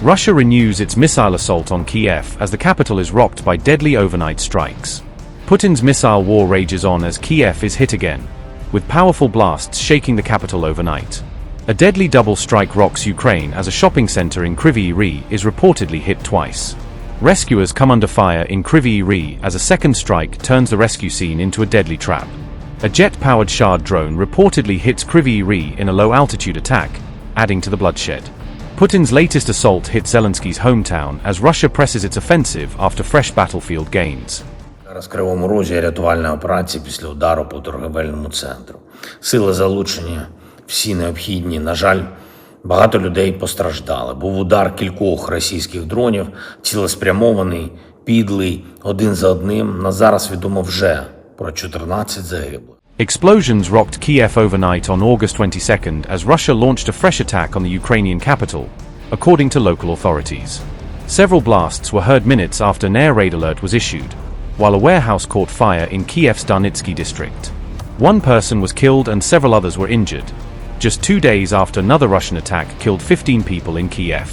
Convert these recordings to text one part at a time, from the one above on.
Russia renews its missile assault on Kyiv as the capital is rocked by deadly overnight strikes. Putin's missile war rages on as Kyiv is hit again, with powerful blasts shaking the capital overnight. A deadly double strike rocks Ukraine as a shopping center in Kryvyi Rih is reportedly hit twice. Rescuers come under fire in Kryvyi Rih as a second strike turns the rescue scene into a deadly trap. A jet-powered Shahed drone reportedly hits Kryvyi Rih in a low-altitude attack, adding to the bloodshed. Putin's latest assault hit Zelensky's hometown as Russia presses its offensive after fresh battlefield gains. Зараз в Кривому Розі рятувальна операція після удару по торговельному центру. Сили залучені, всі необхідні. На жаль, багато людей постраждали. Був удар кількох російських дронів, цілеспрямований, підлий, один за одним. На зараз відомо вже про 14 загиблих. Explosions rocked Kyiv overnight on August 22nd as Russia launched a fresh attack on the Ukrainian capital, according to local authorities. Several blasts were heard minutes after an air raid alert was issued, while a warehouse caught fire in Kyiv's Darnitsky district. One person was killed and several others were injured, just 2 days after another Russian attack killed 15 people in Kyiv.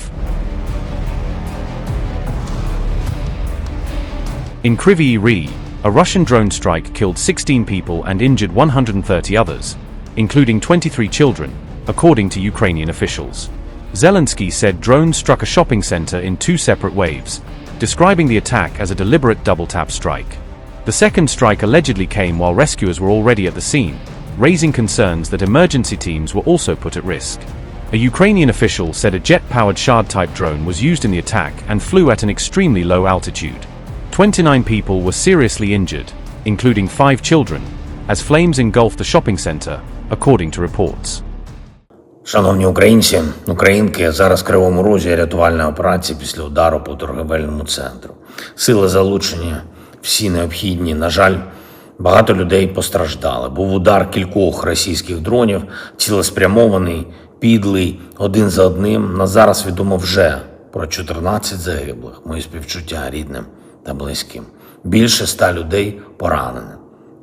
In Kryvyi Rih, a Russian drone strike killed 16 people and injured 130 others, including 23 children, according to Ukrainian officials. Zelensky said drones struck a shopping center in 2 separate waves, describing the attack as a deliberate double-tap strike. The second strike allegedly came while rescuers were already at the scene, raising concerns that emergency teams were also put at risk. A Ukrainian official said a jet-powered Shahed-type drone was used in the attack and flew at an extremely low altitude. 29 people were seriously injured, including 5 children, as flames engulfed the shopping center, according to reports. Шановні українці, українки, зараз в Кривому Розі рятувальна операція після удару по торговельному центру. Сили залучені, всі необхідні. На жаль, багато людей постраждали. Був удар кількох російських дронів, цілеспрямований, підлий, один за одним. На зараз відомо вже про 14 загиблих. Мої співчуття рідним та близьким. Більше 100 людей поранено.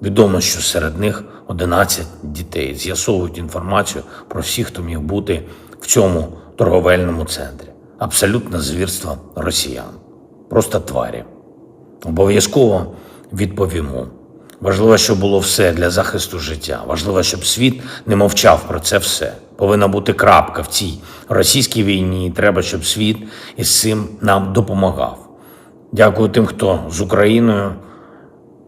Відомо, що серед них 11 дітей. З'ясовують інформацію про всіх, хто міг бути в цьому торговельному центрі. Абсолютне звірство росіян. Просто тварі. Обов'язково відповімо. Важливо, щоб було все для захисту життя. Важливо, щоб світ не мовчав про це все. Повинна бути крапка в цій російській війні. І треба, щоб світ із цим нам допомагав. Дякую тим, хто з Україною.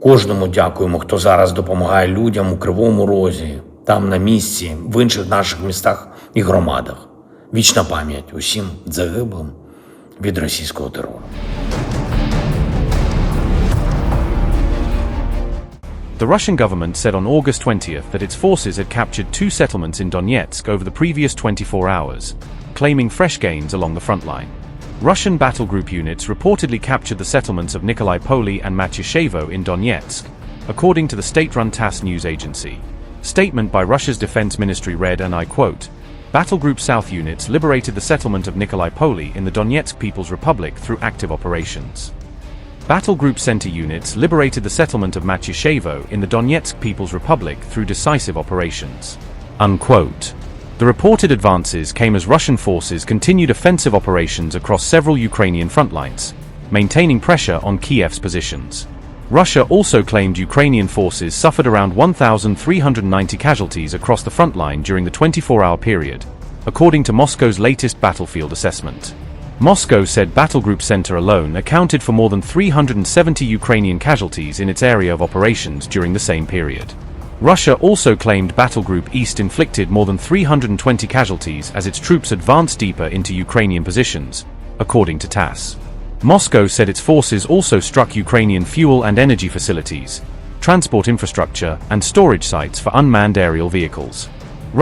Кожному дякуємо, хто зараз допомагає людям у Кривому Розі, там на місці, в інших наших містах і громадах. Вічна пам'ять усім загиблим від російського терору. The Russian government said on August 20th that its forces had captured 2 settlements in Donetsk over the previous 24 hours, claiming fresh gains along the front line. Russian battle group units reportedly captured the settlements of Nikolaipoli and Matyashevo in Donetsk, according to the state-run TASS news agency. Statement by Russia's defense ministry read, and I quote, "Battle Group South units liberated the settlement of Nikolaipoli in the Donetsk People's Republic through active operations. Battle Group Center units liberated the settlement of Matyashevo in the Donetsk People's Republic through decisive operations." Unquote. The reported advances came as Russian forces continued offensive operations across several Ukrainian front lines, maintaining pressure on Kyiv's positions. Russia also claimed Ukrainian forces suffered around 1,390 casualties across the front line during the 24-hour period, according to Moscow's latest battlefield assessment. Moscow said Battle Group Center alone accounted for more than 370 Ukrainian casualties in its area of operations during the same period. Russia also claimed Battle Group East inflicted more than 320 casualties as its troops advanced deeper into Ukrainian positions, according to TASS. Moscow said its forces also struck Ukrainian fuel and energy facilities, transport infrastructure, and storage sites for unmanned aerial vehicles.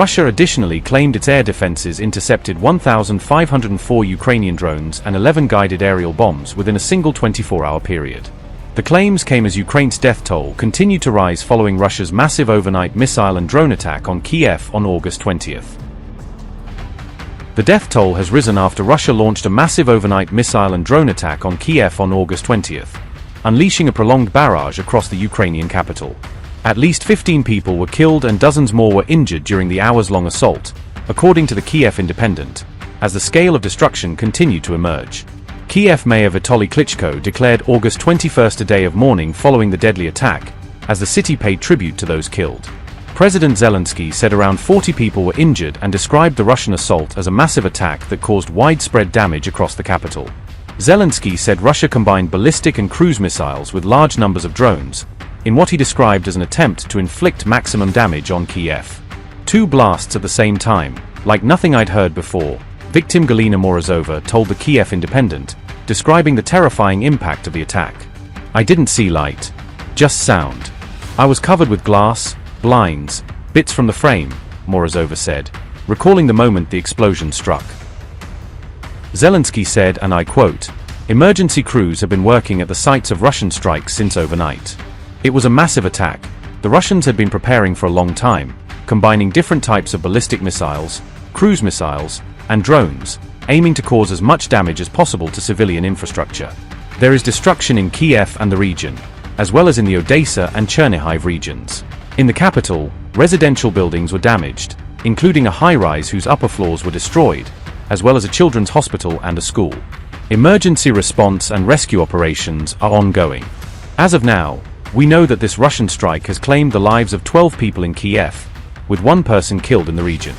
Russia additionally claimed its air defenses intercepted 1,504 Ukrainian drones and 11 guided aerial bombs within a single 24-hour period. The claims came as Ukraine's death toll continued to rise following Russia's massive overnight missile and drone attack on Kyiv on August 20th. The death toll has risen after Russia launched a massive overnight missile and drone attack on Kyiv on August 20th, unleashing a prolonged barrage across the Ukrainian capital. At least 15 people were killed and dozens more were injured during the hours-long assault, according to the Kyiv Independent, as the scale of destruction continued to emerge. Kyiv Mayor Vitaly Klitschko declared August 21st a day of mourning following the deadly attack, as the city paid tribute to those killed. President Zelensky said around 40 people were injured and described the Russian assault as a massive attack that caused widespread damage across the capital. Zelensky said Russia combined ballistic and cruise missiles with large numbers of drones, in what he described as an attempt to inflict maximum damage on Kyiv. 2 blasts at the same time, like nothing I'd heard before, victim Galina Morozova told the Kyiv Independent, describing the terrifying impact of the attack. "I didn't see light, just sound. I was covered with glass, blinds, bits from the frame," Morozova said, recalling the moment the explosion struck. Zelensky said, and I quote, "Emergency crews have been working at the sites of Russian strikes since overnight. It was a massive attack. The Russians had been preparing for a long time, combining different types of ballistic missiles, cruise missiles, and drones, aiming to cause as much damage as possible to civilian infrastructure. There is destruction in Kyiv and the region, as well as in the Odessa and Chernihiv regions. In the capital, residential buildings were damaged, including a high-rise whose upper floors were destroyed, as well as a children's hospital and a school. Emergency response and rescue operations are ongoing. As of now, we know that this Russian strike has claimed the lives of 12 people in Kyiv, with 1 person killed in the region.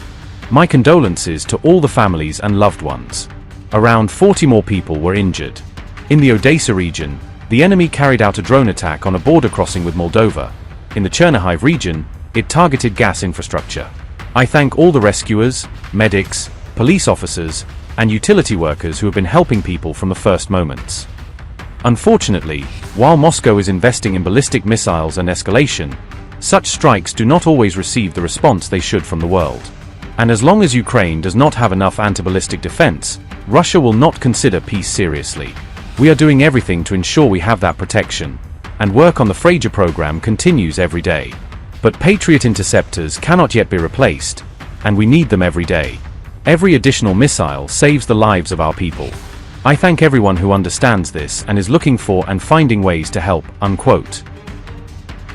My condolences to all the families and loved ones. Around 40 more people were injured. In the Odessa region, the enemy carried out a drone attack on a border crossing with Moldova. In the Chernihiv region, it targeted gas infrastructure. I thank all the rescuers, medics, police officers, and utility workers who have been helping people from the first moments. Unfortunately, while Moscow is investing in ballistic missiles and escalation, such strikes do not always receive the response they should from the world. And as long as Ukraine does not have enough anti-ballistic defense, Russia will not consider peace seriously. We are doing everything to ensure we have that protection, and work on the Fragile program continues every day. But Patriot interceptors cannot yet be replaced, and we need them every day. Every additional missile saves the lives of our people. I thank everyone who understands this and is looking for and finding ways to help." Unquote.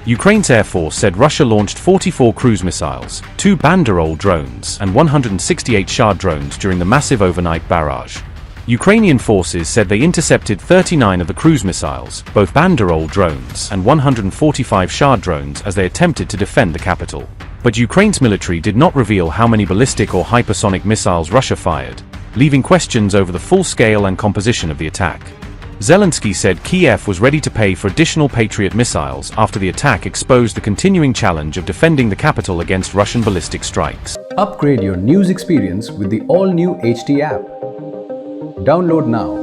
Ukraine's Air Force said Russia launched 44 cruise missiles, 2 Banderol drones and 168 Shahed drones during the massive overnight barrage. Ukrainian forces said they intercepted 39 of the cruise missiles, both Banderol drones and 145 Shahed drones as they attempted to defend the capital. But Ukraine's military did not reveal how many ballistic or hypersonic missiles Russia fired, leaving questions over the full scale and composition of the attack. Zelensky said Kyiv was ready to pay for additional Patriot missiles after the attack exposed the continuing challenge of defending the capital against Russian ballistic strikes. Upgrade your news experience with the all-new HT app. Download now.